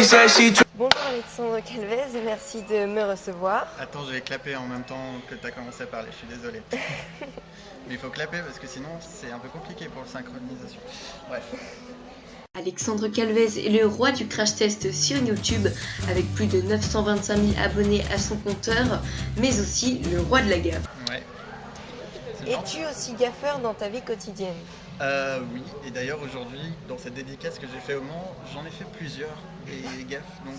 Bonjour Alexandre Calvez, merci de me recevoir. Attends, je vais clapper en même temps que tu as commencé à parler, je suis désolé. Mais il faut clapper parce que sinon c'est un peu compliqué pour la synchronisation. Bref. Alexandre Calvez est le roi du crash test sur YouTube avec plus de 925 000 abonnés à son compteur, mais aussi le roi de la gaffe. Ouais. Es-tu aussi gaffeur dans ta vie quotidienne? Oui, et d'ailleurs aujourd'hui, dans cette dédicace que j'ai fait au Mans, j'en ai fait plusieurs des gaffes, donc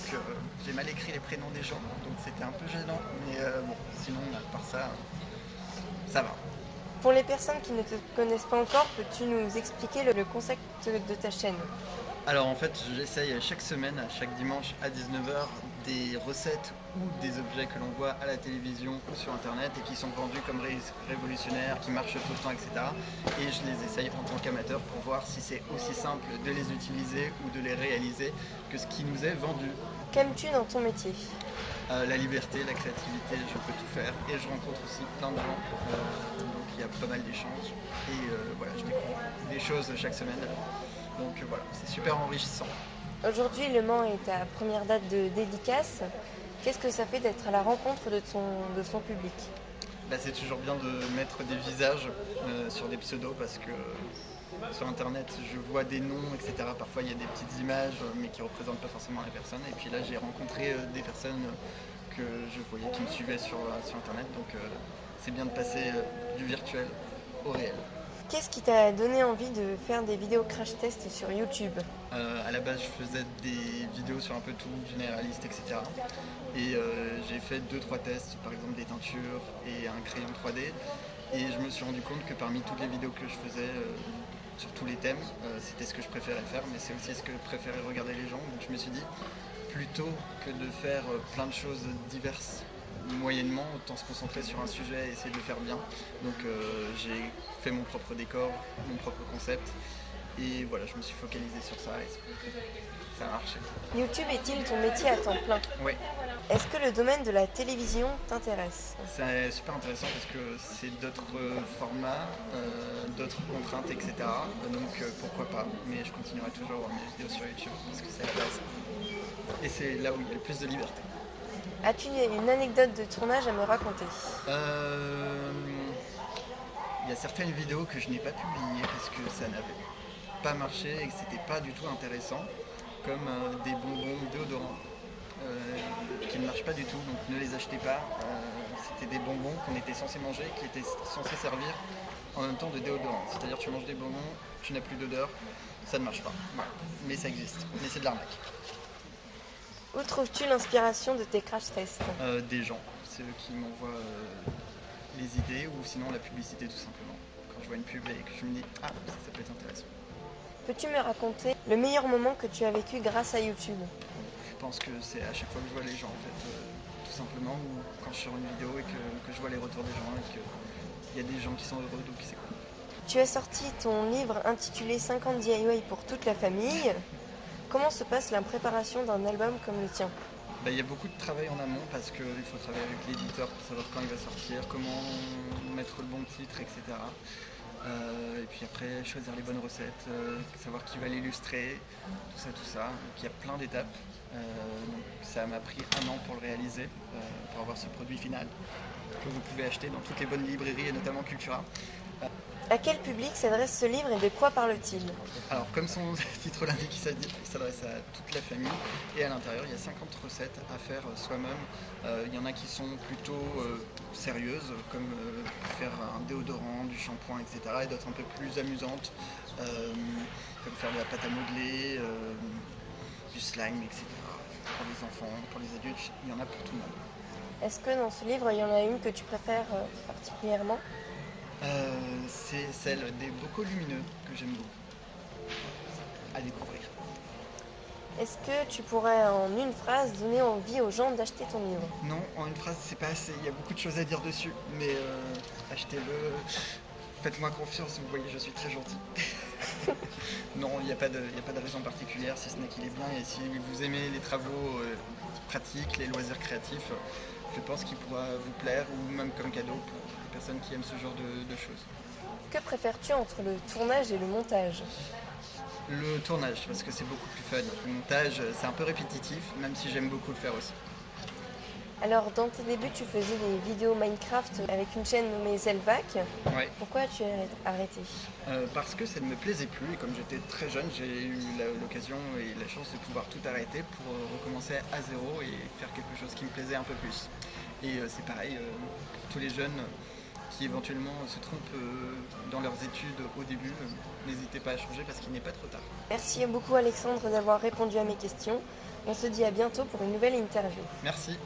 j'ai mal écrit les prénoms des gens, donc c'était un peu gênant, mais bon, sinon à part ça, ça va. Pour les personnes qui ne te connaissent pas encore, peux-tu nous expliquer le concept de ta chaîne? Alors en fait, j'essaye chaque semaine, chaque dimanche à 19h, des recettes ou des objets que l'on voit à la télévision ou sur internet et qui sont vendus comme révolutionnaires, qui marchent tout le temps, etc. Et je les essaye en tant qu'amateur pour voir si c'est aussi simple de les utiliser ou de les réaliser que ce qui nous est vendu. Qu'aimes-tu dans ton métier? La liberté, la créativité, je peux tout faire et je rencontre aussi plein de gens, donc il y a pas mal d'échanges et voilà, je découvre des choses chaque semaine. Donc voilà, c'est super enrichissant. Aujourd'hui, Le Mans est ta première date de dédicace. Qu'est-ce que ça fait d'être à la rencontre de son public? Bah, c'est toujours bien de mettre des visages sur des pseudos parce que sur internet je vois des noms, etc. Parfois il y a des petites images mais qui ne représentent pas forcément la personne. Et puis là j'ai rencontré des personnes que je voyais qui me suivaient sur internet. Donc c'est bien de passer du virtuel au réel. Qu'est-ce qui t'a donné envie de faire des vidéos crash test sur YouTube? À la base, je faisais des vidéos sur un peu tout, généraliste, etc. Et j'ai fait 2-3 tests, par exemple des teintures et un crayon 3D. Et je me suis rendu compte que parmi toutes les vidéos que je faisais sur tous les thèmes, c'était ce que je préférais faire, mais c'est aussi ce que préféraient regarder les gens. Donc je me suis dit, plutôt que de faire plein de choses diverses moyennement, autant se concentrer sur un sujet et essayer de le faire bien. Donc j'ai fait mon propre décor, mon propre concept. Et voilà, je me suis focalisé sur ça et ça a marché. YouTube est-il ton métier à temps plein? Oui, Est-ce que le domaine de la télévision t'intéresse? c'est super intéressant parce que c'est d'autres formats, d'autres contraintes, etc. Donc pourquoi pas, mais je continuerai toujours mes vidéos sur YouTube parce que c'est la base. Et c'est là où il y a le plus de liberté. As-tu une anecdote de tournage à me raconter? Il y a certaines vidéos que je n'ai pas publiées parce que ça n'avait pas marché et que c'était pas du tout intéressant, comme des bonbons déodorants qui ne marchent pas du tout, donc ne les achetez pas. C'était des bonbons qu'on était censé manger, qui étaient censés servir en même temps de déodorant. C'est-à-dire tu manges des bonbons, tu n'as plus d'odeur, ça ne marche pas. Voilà. Mais ça existe, mais c'est de l'arnaque. Où trouves-tu l'inspiration de tes crash tests? Des gens, c'est eux qui m'envoient les idées ou sinon la publicité tout simplement. Quand je vois une pub et que je me dis ah ça peut être intéressant. Peux-tu me raconter le meilleur moment que tu as vécu grâce à YouTube? Je pense que c'est à chaque fois que je vois les gens en fait, tout simplement, ou quand je suis sur une vidéo et que je vois les retours des gens et qu'il y a des gens qui sont heureux, donc c'est cool. Tu as sorti ton livre intitulé 50 DIY pour toute la famille. Comment se passe la préparation d'un album comme le tien? Il y a beaucoup de travail en amont parce qu'il faut travailler avec l'éditeur pour savoir quand il va sortir, comment mettre le bon titre, etc. Et puis après choisir les bonnes recettes, savoir qui va l'illustrer, tout ça. Donc il y a plein d'étapes. Donc ça m'a pris 1 an pour le réaliser, pour avoir ce produit final que vous pouvez acheter dans toutes les bonnes librairies et notamment Cultura. À quel public s'adresse ce livre et de quoi parle-t-il? Alors comme son titre l'indique, il s'adresse à toute la famille et à l'intérieur il y a 50 recettes à faire soi-même. Il y en a qui sont plutôt sérieuses comme faire un déodorant, du shampoing, etc. et d'autres un peu plus amusantes comme faire de la pâte à modeler, du slime, etc. Pour les enfants, pour les adultes, il y en a pour tout le monde. Est-ce que dans ce livre, il y en a une que tu préfères particulièrement? C'est celle des bocaux lumineux que j'aime beaucoup. À découvrir. Est-ce que tu pourrais en une phrase donner envie aux gens d'acheter ton livre? Non, en une phrase c'est pas assez, il y a beaucoup de choses à dire dessus, mais achetez-le, faites-moi confiance, vous voyez je suis très gentil. Non, il n'y a pas de raison particulière, si ce n'est qu'il est bien, et si vous aimez les travaux pratiques, les loisirs créatifs, je pense qu'il pourra vous plaire, ou même comme cadeau pour les personnes qui aiment ce genre de choses. Que préfères-tu entre le tournage et le montage? Le tournage, parce que c'est beaucoup plus fun. Le montage, c'est un peu répétitif, même si j'aime beaucoup le faire aussi. Alors, dans tes débuts, tu faisais des vidéos Minecraft avec une chaîne nommée Zelvac. Ouais. Pourquoi as-tu arrêté? Parce que ça ne me plaisait plus et comme j'étais très jeune, j'ai eu l'occasion et la chance de pouvoir tout arrêter pour recommencer à zéro et faire quelque chose qui me plaisait un peu plus. Et c'est pareil pour tous les jeunes qui éventuellement se trompent dans leurs études au début, n'hésitez pas à changer parce qu'il n'est pas trop tard. Merci beaucoup Alexandre d'avoir répondu à mes questions. On se dit à bientôt pour une nouvelle interview. Merci.